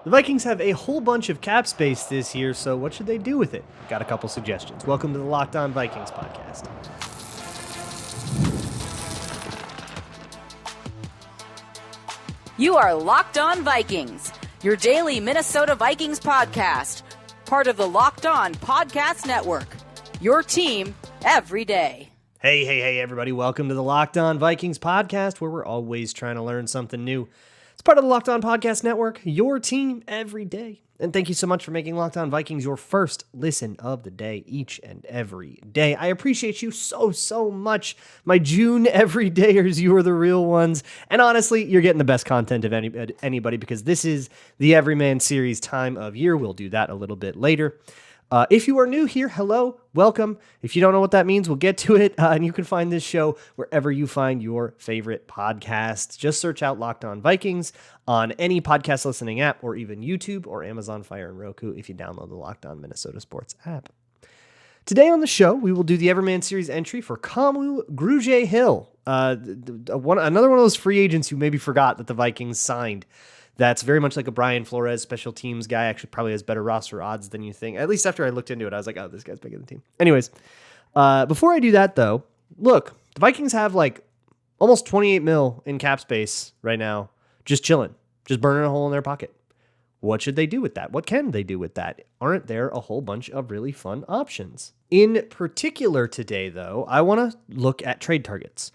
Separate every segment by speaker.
Speaker 1: The Vikings have a whole bunch of cap space this year, so what should they do with it? Got a couple suggestions. Welcome to the Locked On Vikings podcast.
Speaker 2: You are Locked On Vikings, your daily Minnesota Vikings podcast, part of the Locked On Podcast Network, your team every day.
Speaker 1: Hey, everybody. Welcome to the Locked On Vikings podcast, where we're always trying to learn something new. It's part of the Locked On Podcast Network, your team every day. And thank you so much for making Locked On Vikings your first listen of the day each and every day. I appreciate you so much. My June everydayers, you are the real ones. And honestly, you're getting the best content of anybody because this is the Everyman series time of year. We'll do that a little bit later. If you are new here, hello, welcome. If you don't know what that means, we'll get to it. And you can find this show wherever you find your favorite podcasts. Just search out Locked On Vikings on any podcast listening app or even YouTube or Amazon Fire and Roku if you download the Locked On Minnesota Sports app. Today on the show, we will do the Everyman series entry for Kamu Grugier-Hill, another one of those free agents who maybe forgot that the Vikings signed. That's very much like a Brian Flores special teams guy. Actually, probably has better roster odds than you think. At least after I looked into it, I was like, oh, this guy's bigger than the team. Anyways, before I do that, though, look, the Vikings have like almost 28 mil in cap space right now, just chilling, just burning a hole in their pocket. What should they do with that? What can they do with that? Aren't there a whole bunch of really fun options? In particular today, though, I want to look at trade targets.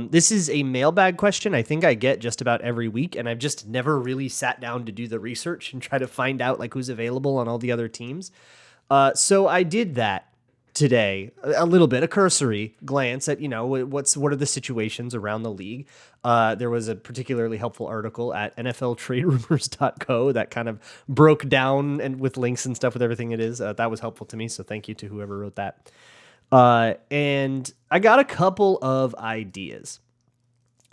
Speaker 1: This is a mailbag question I think I get just about every week, and I've just never really sat down to do the research and try to find out like who's available on all the other teams. So I did that today, a little bit, a cursory glance at, what are the situations around the league. There was a particularly helpful article at NFLTradeRumors.co that kind of broke down and with links and stuff with everything it is. That was helpful to me, so thank you to whoever wrote that. And I got a couple of ideas.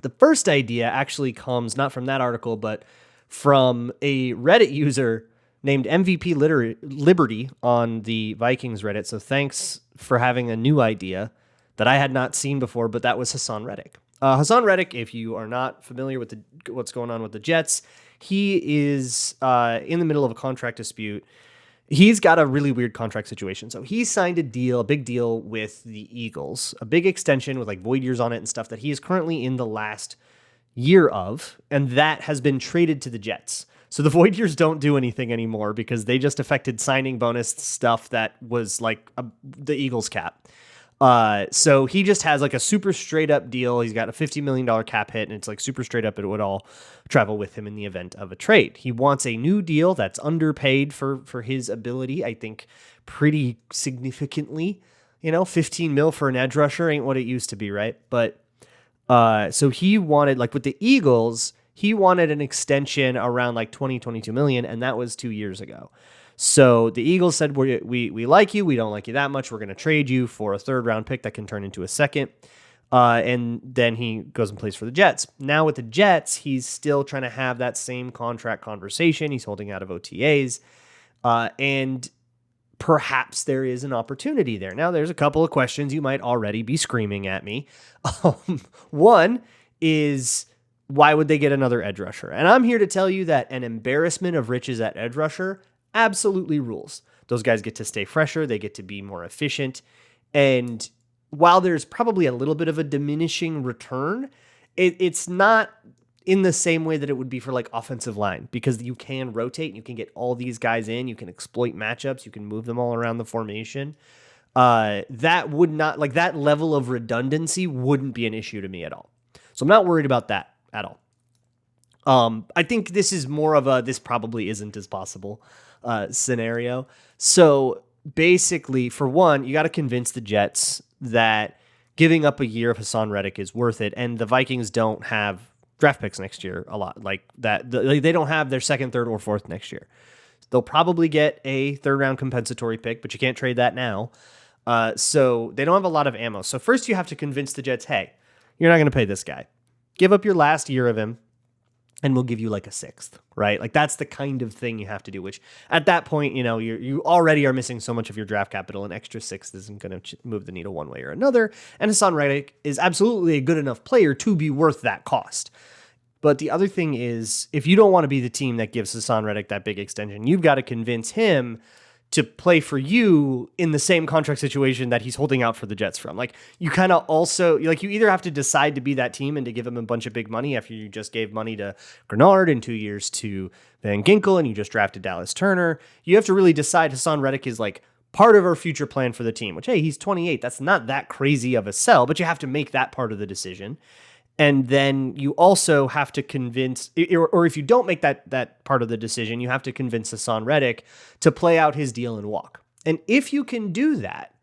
Speaker 1: The first idea actually comes not from that article, but from a Reddit user named MVP Liberty on the Vikings Reddit. So thanks for having a new idea that I had not seen before, but that was Haason Reddick. Haason Reddick, if you are not familiar with what's going on with the Jets, he is in the middle of a contract dispute. He's got a really weird contract situation. So he signed a big deal with the Eagles, a big extension with like void years on it and stuff that he is currently in the last year of, and that has been traded to the Jets. So the void years don't do anything anymore because they just affected signing bonus stuff that was like the Eagles cap. So he just has like a super straight up deal. He's got a $50 million cap hit, and it's like super straight up. It would all travel with him in the event of a trade. He wants a new deal that's underpaid for his ability. I think pretty significantly, 15 mil for an edge rusher ain't what it used to be. Right. But, so he wanted, like with the Eagles, he wanted an extension around like 22 million. And that was 2 years ago. So the Eagles said, we like you. We don't like you that much. We're going to trade you for a third round pick that can turn into a second. And then he goes and plays for the Jets. Now with the Jets, he's still trying to have that same contract conversation. He's holding out of OTAs. And perhaps there is an opportunity there. Now there's a couple of questions you might already be screaming at me. One is, why would they get another edge rusher? And I'm here to tell you that an embarrassment of riches at edge rusher absolutely rules. Those guys get to stay fresher. They get to be more efficient. And while there's probably a little bit of a diminishing return, it's not in the same way that it would be for like offensive line, because you can rotate and you can get all these guys in. You can exploit matchups. You can move them all around the formation. That would not, like, that level of redundancy wouldn't be an issue to me at all. So I'm not worried about that at all. I think this is more of this probably isn't as possible scenario. So basically, for one, you got to convince the Jets that giving up a year of Haason Reddick is worth it. And the Vikings don't have draft picks next year a lot like that. They don't have their second, third, or fourth next year. They'll probably get a third round compensatory pick, but you can't trade that now. So they don't have a lot of ammo. So first you have to convince the Jets, hey, you're not going to pay this guy. Give up your last year of him, and we'll give you like a sixth, right? Like that's the kind of thing you have to do, which at that point, you already are missing so much of your draft capital. An extra sixth isn't going to move the needle one way or another. And Haason Reddick is absolutely a good enough player to be worth that cost. But the other thing is, if you don't want to be the team that gives Haason Reddick that big extension, you've got to convince him to play for you in the same contract situation that he's holding out for the Jets from. Like, you kind of also, like, you either have to decide to be that team and to give him a bunch of big money after you just gave money to Grenard and 2 years to Van Ginkel and you just drafted Dallas Turner. You have to really decide Haason Reddick is like part of our future plan for the team, which, hey, he's 28. That's not that crazy of a sell, but you have to make that part of the decision. And then you also have to convince, or if you don't make that part of the decision, you have to convince Haason Reddick to play out his deal and walk. And if you can do that,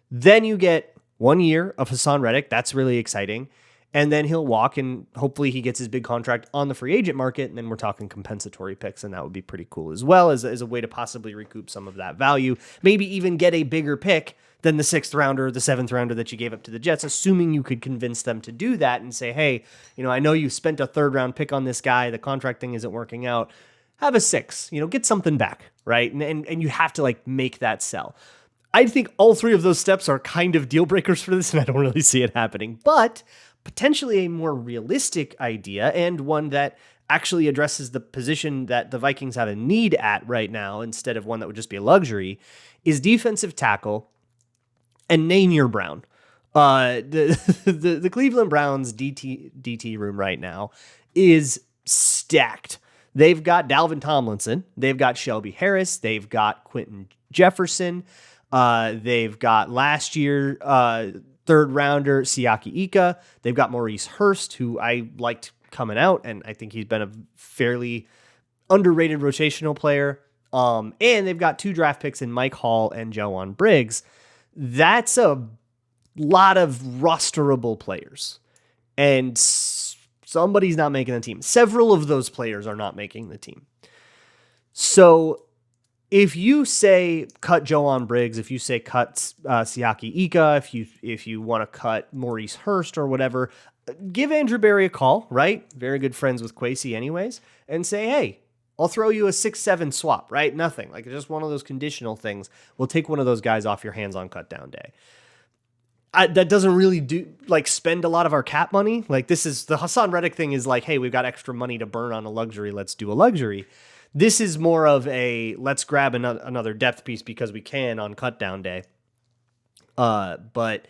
Speaker 1: then you get 1 year of Haason Reddick. That's really exciting. And then he'll walk and hopefully he gets his big contract on the free agent market. And then we're talking compensatory picks, and that would be pretty cool as well as a way to possibly recoup some of that value. Maybe even get a bigger pick than the 6th rounder or the 7th rounder that you gave up to the Jets, assuming you could convince them to do that and say, hey, I know you spent a 3rd round pick on this guy. The contract thing isn't working out. Have a 6, get something back, right? And you have to make that sell. I think all 3 of those steps are kind of deal breakers for this, and I don't really see it happening, but potentially a more realistic idea and one that actually addresses the position that the Vikings have a need at right now, instead of one that would just be a luxury, is defensive tackle. And name your Brown. The Cleveland Browns DT room right now is stacked. They've got Dalvin Tomlinson. They've got Shelby Harris. They've got Quentin Jefferson. They've got last year 3rd rounder Siaki Ika. They've got Maurice Hurst, who I liked coming out, and I think he's been a fairly underrated rotational player. And they've got 2 draft picks in Mike Hall and Joan Briggs. That's a lot of rosterable players, and somebody's not making the team. Several of those players are not making the team. So if you say cut Joan Briggs, if you say cut Siaki Ika, if you want to cut Maurice Hurst or whatever, give Andrew Berry a call, right? Very good friends with Kwesi anyways, and say, hey, I'll throw you a 6-7 swap, right? Nothing. Just one of those conditional things. We'll take one of those guys off your hands on cut down day. That doesn't really spend a lot of our cap money. This is the Haason Reddick thing is hey, we've got extra money to burn on a luxury. Let's do a luxury. This is more of a let's grab another depth piece because we can on cut down day. But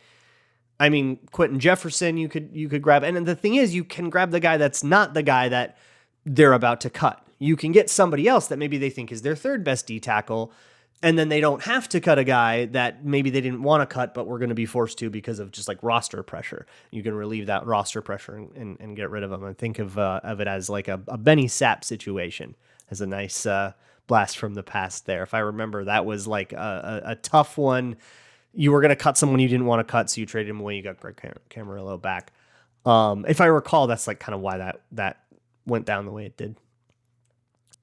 Speaker 1: I mean, Quentin Jefferson, you could grab. And the thing is, you can grab the guy that's not the guy that they're about to cut. You can get somebody else that maybe they think is their 3rd best D tackle, and then they don't have to cut a guy that maybe they didn't want to cut, but we're going to be forced to because of just roster pressure. You can relieve that roster pressure and get rid of them. And think of it as a Benny Sapp situation as a nice blast from the past there. If I remember, that was a tough one. You were going to cut someone you didn't want to cut, so you traded him away. You got Greg Camarillo back. If I recall, that's kind of why that went down the way it did.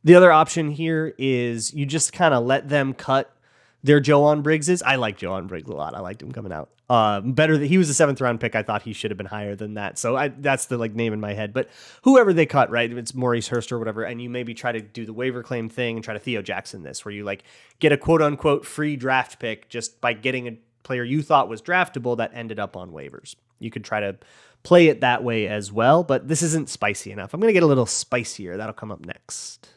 Speaker 1: The other option here is you just kind of let them cut their Joan Briggses. I like Joan Briggs a lot. I liked him coming out. Better that he was a 7th round pick. I thought he should have been higher than that. So that's the name in my head. But whoever they cut, right? If it's Maurice Hurst or whatever, and you maybe try to do the waiver claim thing and try to Theo Jackson this, where you get a quote unquote free draft pick just by getting a player you thought was draftable that ended up on waivers. You could try to play it that way as well, but this isn't spicy enough. I'm going to get a little spicier. That'll come up next.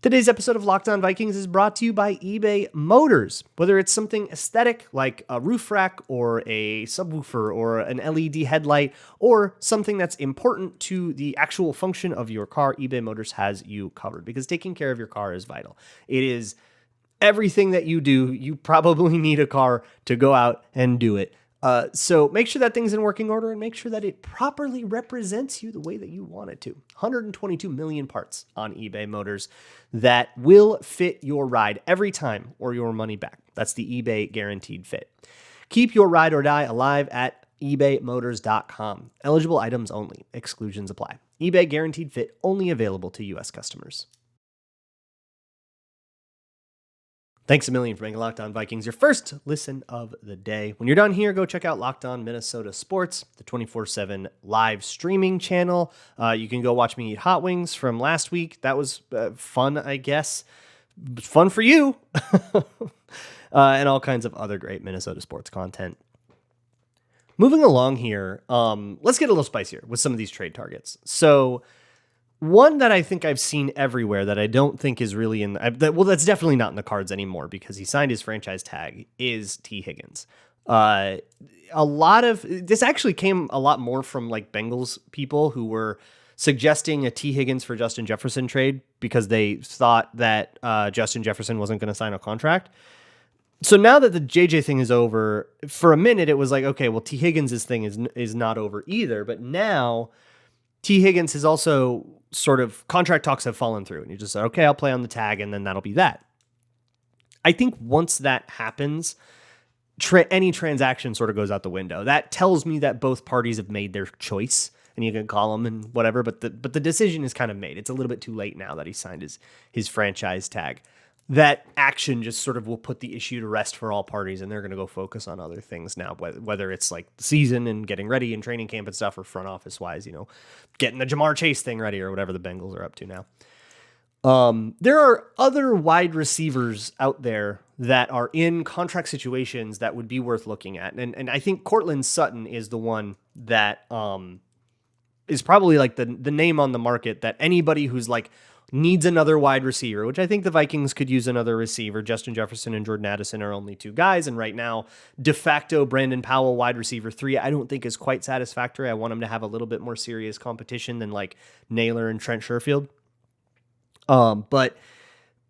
Speaker 1: Today's episode of Locked On Vikings is brought to you by eBay Motors. Whether it's something aesthetic like a roof rack or a subwoofer or an LED headlight, or something that's important to the actual function of your car, eBay Motors has you covered, because taking care of your car is vital. It is everything that you do. You probably need a car to go out and do it. So make sure that thing's in working order and make sure that it properly represents you the way that you want it to. 122 million parts on eBay Motors that will fit your ride every time or your money back. That's the eBay Guaranteed Fit. Keep your ride or die alive at ebaymotors.com. Eligible items only. Exclusions apply. eBay Guaranteed Fit only available to U.S. customers. Thanks a million for making Locked On Vikings your first listen of the day. When you're done here, go check out Locked On Minnesota Sports, the 24/7 live streaming channel. You can go watch me eat hot wings from last week. That was fun, I guess. Fun for you. And all kinds of other great Minnesota sports content. moving along here, let's get a little spicier with some of these trade targets. So one that I think I've seen everywhere that I don't think is really that's definitely not in the cards anymore because he signed his franchise tag is T. Higgins. A lot of this actually came a lot more from like Bengals people who were suggesting a T. Higgins for Justin Jefferson trade because they thought that Justin Jefferson wasn't going to sign a contract. So now that the JJ thing is over, for a minute it was like, okay, well, T. Higgins' thing is not over either. But now T. Higgins has also sort of contract talks have fallen through, and you just said, okay, I'll play on the tag, and then that'll be that. I think once that happens, any transaction sort of goes out the window. That tells me that both parties have made their choice, and you can call them and whatever, but the decision is kind of made. It's a little bit too late now that he signed his franchise tag. That action just sort of will put the issue to rest for all parties, and they're going to go focus on other things now, whether it's like the season and getting ready and training camp and stuff, or front office wise, getting the Jamar Chase thing ready or whatever the Bengals are up to now. There are other wide receivers out there that are in contract situations that would be worth looking at. And I think Courtland Sutton is the one that is probably like the name on the market that anybody who's like needs another wide receiver, which I think the Vikings could use another receiver. Justin Jefferson and Jordan Addison are only two guys. And right now, de facto Brandon Powell, wide receiver 3, I don't think is quite satisfactory. I want him to have a little bit more serious competition than like Naylor and Trent Sherfield. But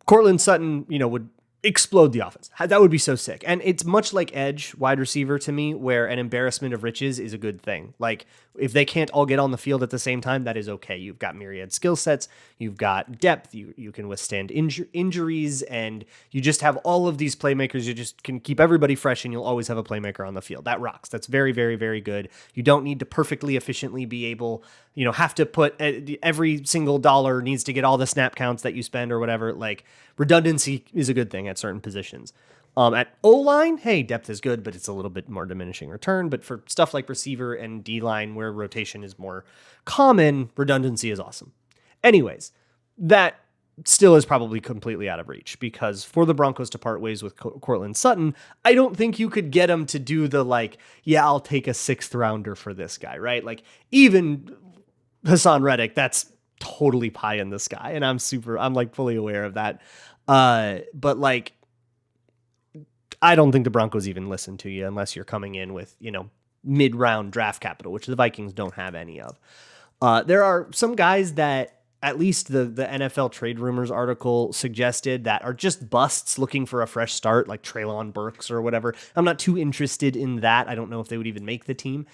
Speaker 1: Courtland Sutton, would explode the offense. That would be so sick. And it's much like edge wide receiver to me, where an embarrassment of riches is a good thing. Like if they can't all get on the field at the same time, that is okay. You've got myriad skill sets, you've got depth, you can withstand injuries, and you just have all of these playmakers. You just can keep everybody fresh, and you'll always have a playmaker on the field. That rocks. That's very, very, very good. You don't need to perfectly efficiently be able, have to put every single dollar needs to get all the snap counts that you spend or whatever. Like redundancy is a good thing at certain positions. At O-line, hey, depth is good, but it's a little bit more diminishing return. But for stuff like receiver and D-line, where rotation is more common, redundancy is awesome. Anyways, that still is probably completely out of reach, because for the Broncos to part ways with Courtland Sutton, I don't think you could get him to do the I'll take a 6th rounder for this guy, right? Like even Haason Reddick, that's totally pie in the sky, and I'm fully aware of that. But I don't think the Broncos even listen to you unless you're coming in with, mid-round draft capital, which the Vikings don't have any of. There are some guys that at least the NFL Trade Rumors article suggested that are just busts looking for a fresh start, like Treylon Burks or whatever. I'm not too interested in that. I don't know if they would even make the team.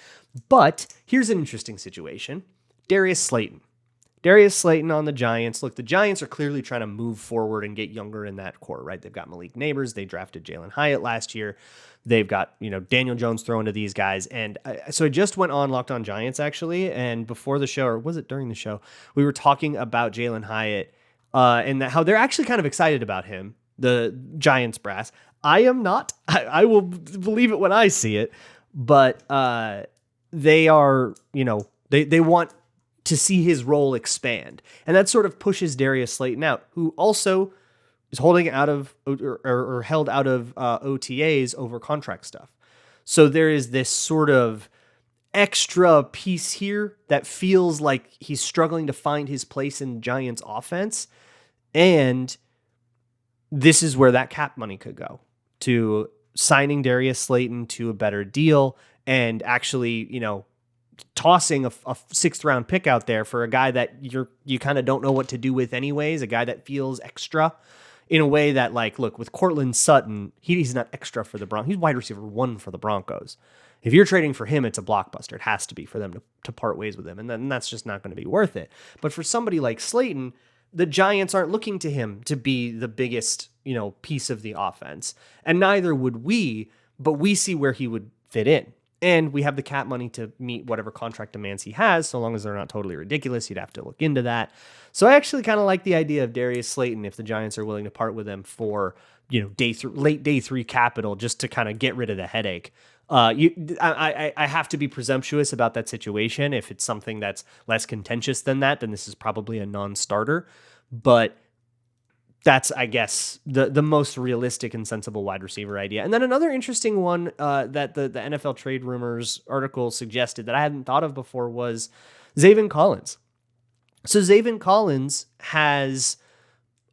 Speaker 1: But here's an interesting situation. Darius Slayton on the Giants. Look, the Giants are clearly trying to move forward and get younger in that core, right? They've got Malik Neighbors. They drafted Jalen Hyatt last year. They've got, Daniel Jones throwing to these guys. And so I just went on Locked On Giants, actually. And before the show, or was it during the show, we were talking about Jalen Hyatt and how they're actually kind of excited about him, the Giants brass. I am not. I will believe it when I see it. But they are, they want to see his role expand. And that sort of pushes Darius Slayton out, who also is holding out of or held out of OTAs over contract stuff. So there is this sort of extra piece here that feels like he's struggling to find his place in Giants offense. And this is where that cap money could go, to signing Darius Slayton to a better deal and actually, tossing a 6th round pick out there for a guy that you kind of don't know what to do with anyways, a guy that feels extra in a way that, look, with Courtland Sutton, he's not extra for the Broncos. He's wide receiver 1 for the Broncos. If you're trading for him, it's a blockbuster. It has to be for them to part ways with him. And then that's just not going to be worth it. But for somebody like Slayton, the Giants aren't looking to him to be the biggest, piece of the offense. And neither would we, but we see where he would fit in. And we have the cap money to meet whatever contract demands he has, so long as they're not totally ridiculous. You'd have to look into that. So I actually kind of like the idea of Darius Slayton if the Giants are willing to part with him for, late day 3 capital, just to kind of get rid of the headache. I have to be presumptuous about that situation. If it's something that's less contentious than that, then this is probably a non-starter. But that's, I guess, the most realistic and sensible wide receiver idea. And then another interesting one that the NFL Trade Rumors article suggested that I hadn't thought of before was Zaven Collins. So Zaven Collins has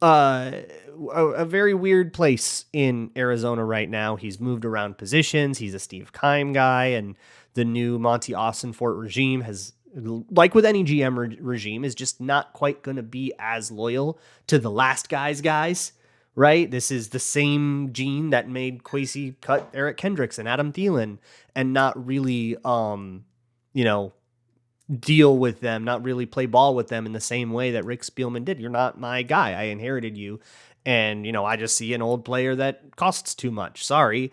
Speaker 1: a very weird place in Arizona right now. He's moved around positions. He's a Steve Keim guy, and the new Monty Austinfort regime has, like with any GM regime, is just not quite going to be as loyal to the last guys, right? This is the same gene that made Kwesi cut Eric Kendricks and Adam Thielen and not really, deal with them, not really play ball with them in the same way that Rick Spielman did. You're not my guy. I inherited you. And, I just see an old player that costs too much. Sorry.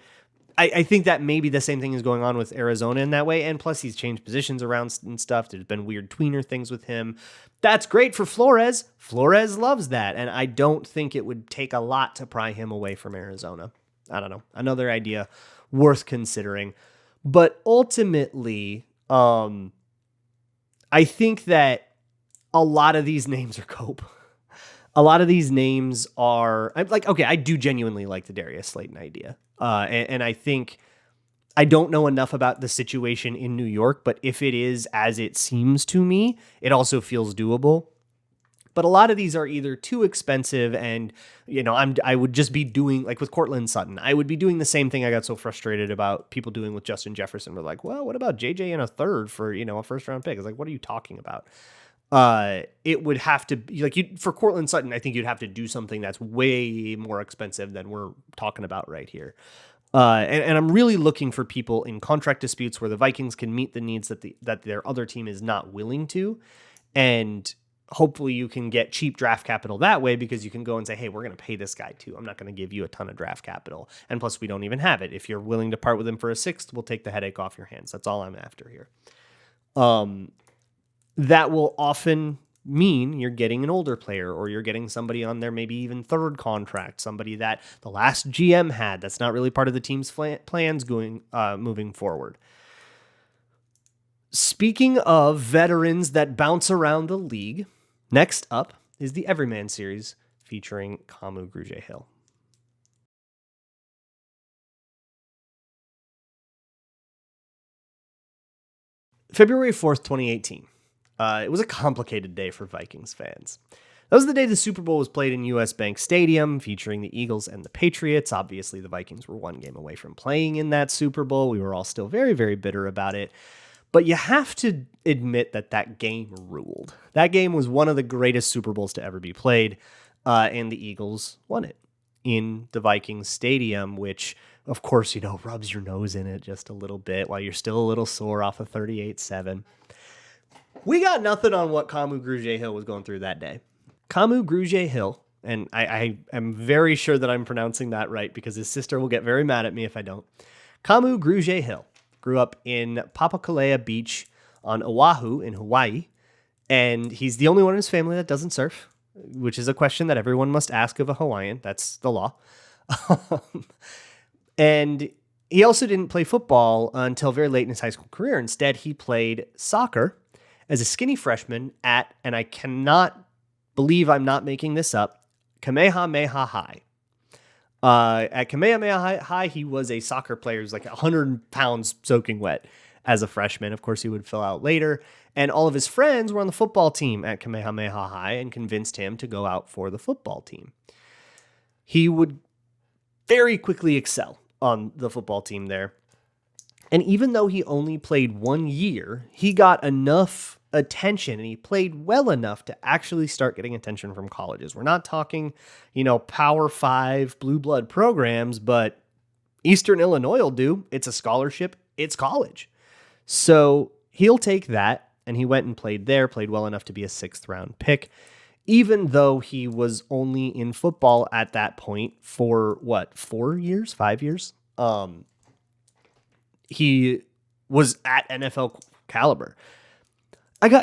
Speaker 1: I think that maybe the same thing is going on with Arizona in that way. And plus he's changed positions around and stuff. There's been weird tweener things with him. That's great for Flores. Flores loves that. And I don't think it would take a lot to pry him away from Arizona. I don't know. Another idea worth considering. But ultimately, I think that a lot of these names are cope. A lot of these names are like, okay, I do genuinely like the Darius Slayton idea. And I think I don't know enough about the situation in New York, but if it is as it seems to me, it also feels doable. But a lot of these are either too expensive and, I would just be doing, like with Cortland Sutton, I would be doing the same thing I got so frustrated about people doing with Justin Jefferson. We're like, well, what about JJ and a third for, a first round pick? It's like, what are you talking about? It would have to be like for Cortland Sutton, I think you'd have to do something that's way more expensive than we're talking about right here. And I'm really looking for people in contract disputes where the Vikings can meet the needs that their other team is not willing to. And hopefully you can get cheap draft capital that way because you can go and say, hey, we're going to pay this guy too. I'm not going to give you a ton of draft capital. And plus we don't even have it. If you're willing to part with him for a sixth, we'll take the headache off your hands. That's all I'm after here. That will often mean you're getting an older player or you're getting somebody on their maybe even third contract, somebody that the last GM had that's not really part of the team's plans moving forward. Speaking of veterans that bounce around the league, next up is the Everyman series featuring Kamu Grugier-Hill. February 4th, 2018. It was a complicated day for Vikings fans. That was the day the Super Bowl was played in US Bank Stadium, featuring the Eagles and the Patriots. Obviously, the Vikings were one game away from playing in that Super Bowl. We were all still very, very bitter about it. But you have to admit that game ruled. That game was one of the greatest Super Bowls to ever be played, and the Eagles won it in the Vikings Stadium, which, of course, rubs your nose in it just a little bit while you're still a little sore off of 38-7. We got nothing on what Kamu Grugier-Hill was going through that day. Kamu Grugier-Hill, and I am very sure that I'm pronouncing that right because his sister will get very mad at me if I don't. Kamu Grugier-Hill grew up in Papakolea Beach on Oahu in Hawaii, and he's the only one in his family that doesn't surf, which is a question that everyone must ask of a Hawaiian. That's the law. And he also didn't play football until very late in his high school career. Instead, he played soccer as a skinny freshman at, and I cannot believe I'm not making this up, Kamehameha High. At Kamehameha High, he was a soccer player. He was like 100 pounds soaking wet as a freshman. Of course, he would fill out later. And all of his friends were on the football team at Kamehameha High and convinced him to go out for the football team. He would very quickly excel on the football team there. And even though he only played 1 year, he got enough attention and he played well enough to actually start getting attention from colleges. We're not talking, Power 5 blue blood programs, but Eastern Illinois will do. It's a scholarship. It's college. So he'll take that. And he went and played there, played well enough to be a 6th round pick, even though he was only in football at that point for 5 years? He was at NFL caliber.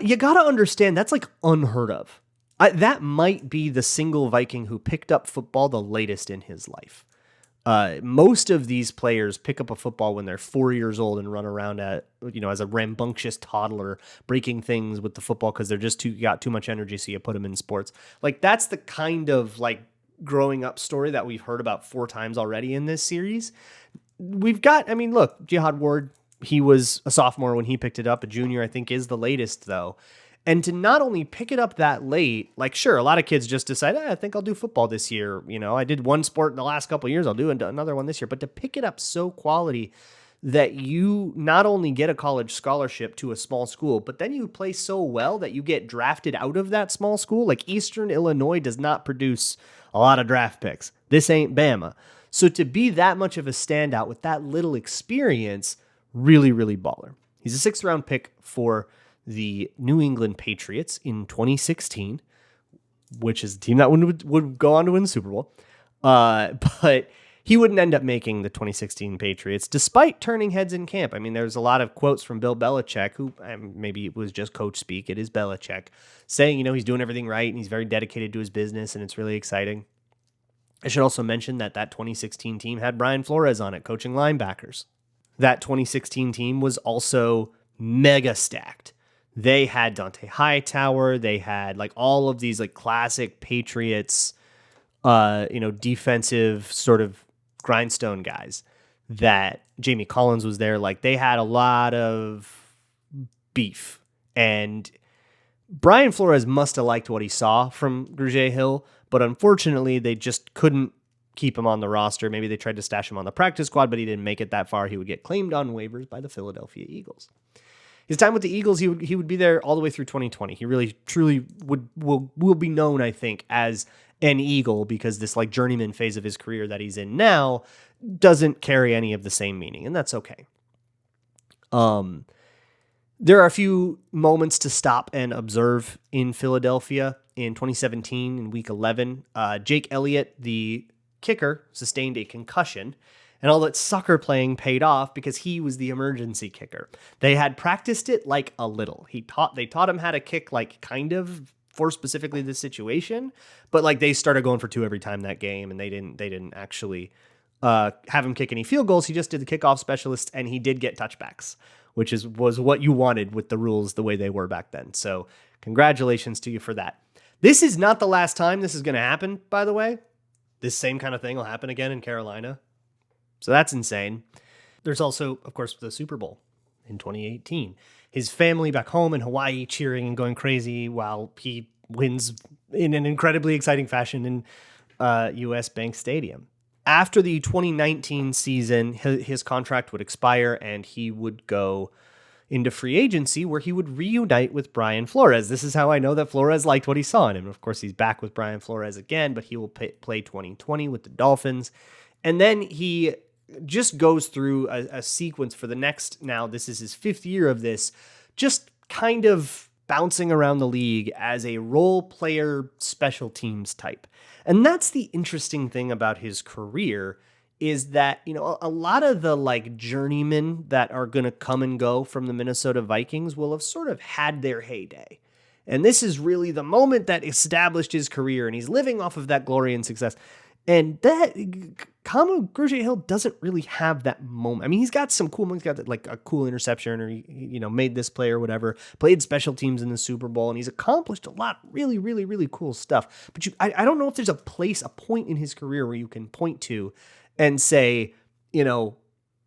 Speaker 1: You got to understand, that's like unheard of. That might be the single Viking who picked up football the latest in his life. Most of these players pick up a football when they're 4 years old and run around as a rambunctious toddler, breaking things with the football because they're just got too much energy. So you put them in sports. Like that's the kind of like growing up story that we've heard about 4 times already in this series. We've got, I mean, look, Jihad Ward, he was a sophomore when he picked it up. A junior, I think, is the latest, though. And to not only pick it up that late, like, sure, a lot of kids just decide, I think I'll do football this year. You know, I did one sport in the last couple of years. I'll do another one this year. But to pick it up so quality that you not only get a college scholarship to a small school, but then you play so well that you get drafted out of that small school. Like Eastern Illinois does not produce a lot of draft picks. This ain't Bama. So to be that much of a standout with that little experience, really, really baller. He's a 6th round pick for the New England Patriots in 2016, which is the team that would go on to win the Super Bowl. But he wouldn't end up making the 2016 Patriots, despite turning heads in camp. I mean, there's a lot of quotes from Bill Belichick, who maybe it was just coach speak. It is Belichick, saying, you know, he's doing everything right and he's very dedicated to his business and it's really exciting. I should also mention that 2016 team had Brian Flores on it, coaching linebackers. That 2016 team was also mega stacked. They had Dante Hightower. They had like all of these like classic Patriots, defensive sort of grindstone guys. That Jamie Collins was there. Like they had a lot of beef. And Brian Flores must have liked what he saw from Grugier-Hill, but unfortunately they just couldn't keep him on the roster. Maybe they tried to stash him on the practice squad, but he didn't make it that far. He would get claimed on waivers by the Philadelphia Eagles. His time with the Eagles, he would be there all the way through 2020. He really, truly will be known, I think, as an Eagle because this like journeyman phase of his career that he's in now doesn't carry any of the same meaning, and that's okay. There are a few moments to stop and observe in Philadelphia. In 2017, in Week 11, Jake Elliott, the kicker, sustained a concussion, and all that sucker playing paid off because he was the emergency kicker. They had practiced it like a little. They taught him how to kick like kind of for specifically this situation, but like they started going for 2 every time that game, and they didn't actually have him kick any field goals. He just did the kickoff specialist, and he did get touchbacks, which was what you wanted with the rules the way they were back then. So congratulations to you for that. This is not the last time this is going to happen, by the way. This same kind of thing will happen again in Carolina. So that's insane. There's also, of course, the Super Bowl in 2018. His family back home in Hawaii cheering and going crazy while he wins in an incredibly exciting fashion in US Bank Stadium. After the 2019 season, his contract would expire and he would go into free agency where he would reunite with Brian Flores. This is how I know that Flores liked what he saw in him. Of course, he's back with Brian Flores again, but he will play 2020 with the Dolphins. And then he just goes through a sequence for the next, now this is his 5th year of this, just kind of bouncing around the league as a role player special teams type. And that's the interesting thing about his career is that, you know, a lot of the like journeymen that are going to come and go from the Minnesota Vikings will have sort of had their heyday. And this is really the moment that established his career, and he's living off of that glory and success. And that Kamu Grugier-Hill doesn't really have that moment. I mean, he's got some cool moments. He's got like a cool interception, or he made this play or whatever. Played special teams in the Super Bowl, and he's accomplished a lot, really, really, really cool stuff. But I don't know if there's a point in his career where you can point to and say, you know,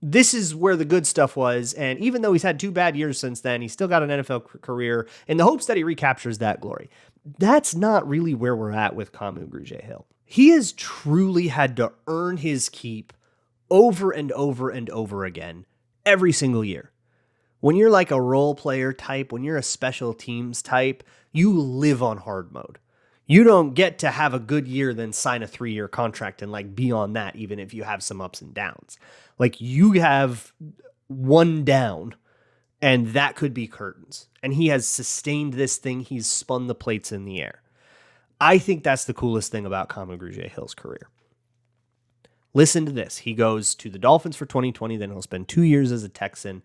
Speaker 1: this is where the good stuff was. And even though he's had 2 bad years since then, he's still got an NFL career in the hopes that he recaptures that glory. That's not really where we're at with Kamu Grugier-Hill. He has truly had to earn his keep over and over and over again every single year. When you're like a role player type, when you're a special teams type, you live on hard mode. You don't get to have a good year, then sign a 3-year contract and like be on that, even if you have some ups and downs. Like you have one down and that could be curtains. And he has sustained this thing. He's spun the plates in the air. I think that's the coolest thing about Kamu Grugier-Hill's career. Listen to this. He goes to the Dolphins for 2020, then he'll spend 2 years as a Texan,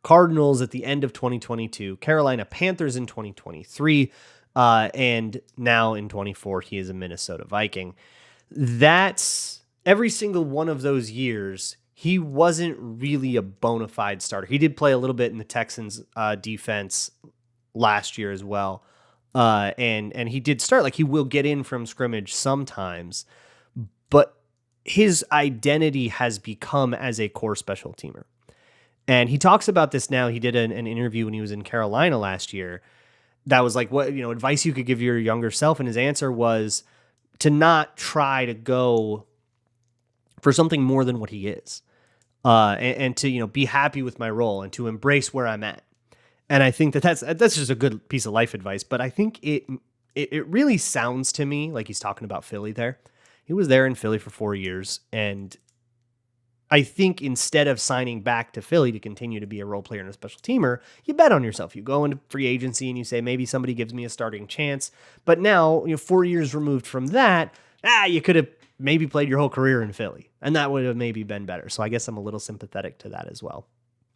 Speaker 1: Cardinals at the end of 2022, Carolina Panthers in 2023, and now in 24, he is a Minnesota Viking. That's every single one of those years. He wasn't really a bona fide starter. He did play a little bit in the Texans defense last year as well. And he did start, like he will get in from scrimmage sometimes, but his identity has become as a core special teamer. And he talks about this now. He did an interview when he was in Carolina last year. That was like, what, advice you could give your younger self. And his answer was to not try to go for something more than what he is. And to, be happy with my role and to embrace where I'm at. And I think that's just a good piece of life advice. But I think it really sounds to me like he's talking about Philly there. He was there in Philly for 4 years. And I think instead of signing back to Philly to continue to be a role player and a special teamer, you bet on yourself. You go into free agency and you say, maybe somebody gives me a starting chance. But now, 4 years removed from that, you could have maybe played your whole career in Philly. And that would have maybe been better. So I guess I'm a little sympathetic to that as well.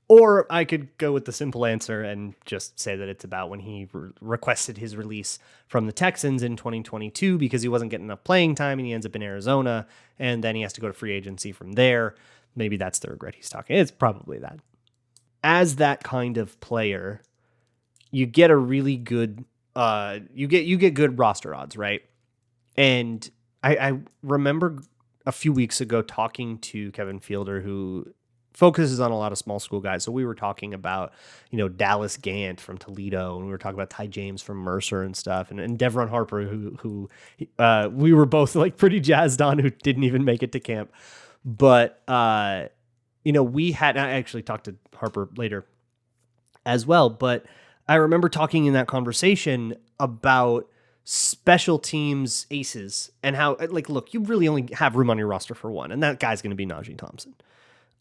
Speaker 1: Or I could go with the simple answer and just say that it's about when he requested his release from the Texans in 2022 because he wasn't getting enough playing time and he ends up in Arizona and then he has to go to free agency from there. Maybe that's the regret he's talking. It's probably that. As that kind of player, you get a really good, you get good roster odds, right? And I remember a few weeks ago talking to Kevin Fielder, who focuses on a lot of small school guys. So we were talking about, Dallas Gant from Toledo, and we were talking about Ty James from Mercer and stuff, and Devron Harper, who we were both like pretty jazzed on, who didn't even make it to camp. But, I actually talked to Harper later as well, but I remember talking in that conversation about special teams aces and how, look, you really only have room on your roster for one, and that guy's going to be Najee Thompson.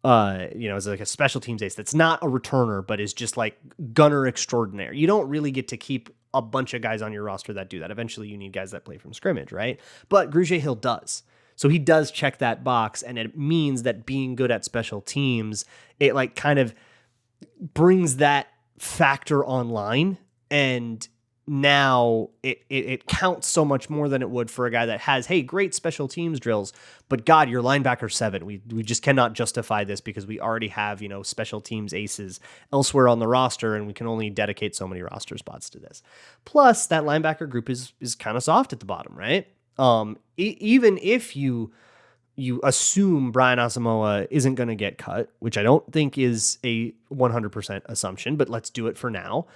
Speaker 1: As like a special teams ace that's not a returner, but is just like gunner extraordinaire. You don't really get to keep a bunch of guys on your roster that do that. Eventually you need guys that play from scrimmage, right? But Grugier-Hill does. So he does check that box, and it means that being good at special teams, it like kind of brings that factor online, and now it counts so much more than it would for a guy that has, hey, great special teams drills, but God, your linebacker 7. We just cannot justify this because we already have, special teams aces elsewhere on the roster, and we can only dedicate so many roster spots to this. Plus, that linebacker group is kind of soft at the bottom, right? Even if you assume Brian Asamoah isn't going to get cut, which I don't think is a 100% assumption, but let's do it for now.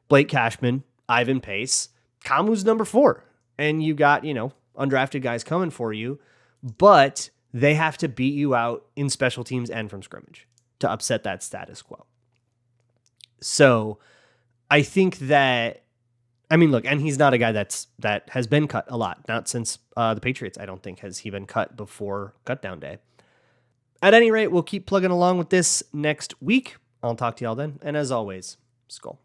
Speaker 1: Blake Cashman, Ivan Pace, Kamu's number 4, and you got, undrafted guys coming for you, but they have to beat you out in special teams and from scrimmage to upset that status quo. So I think that, look, and he's not a guy that has been cut a lot, not since the Patriots. I don't think has he been cut before cutdown day. At any rate, we'll keep plugging along with this next week. I'll talk to y'all then. And as always, Skull.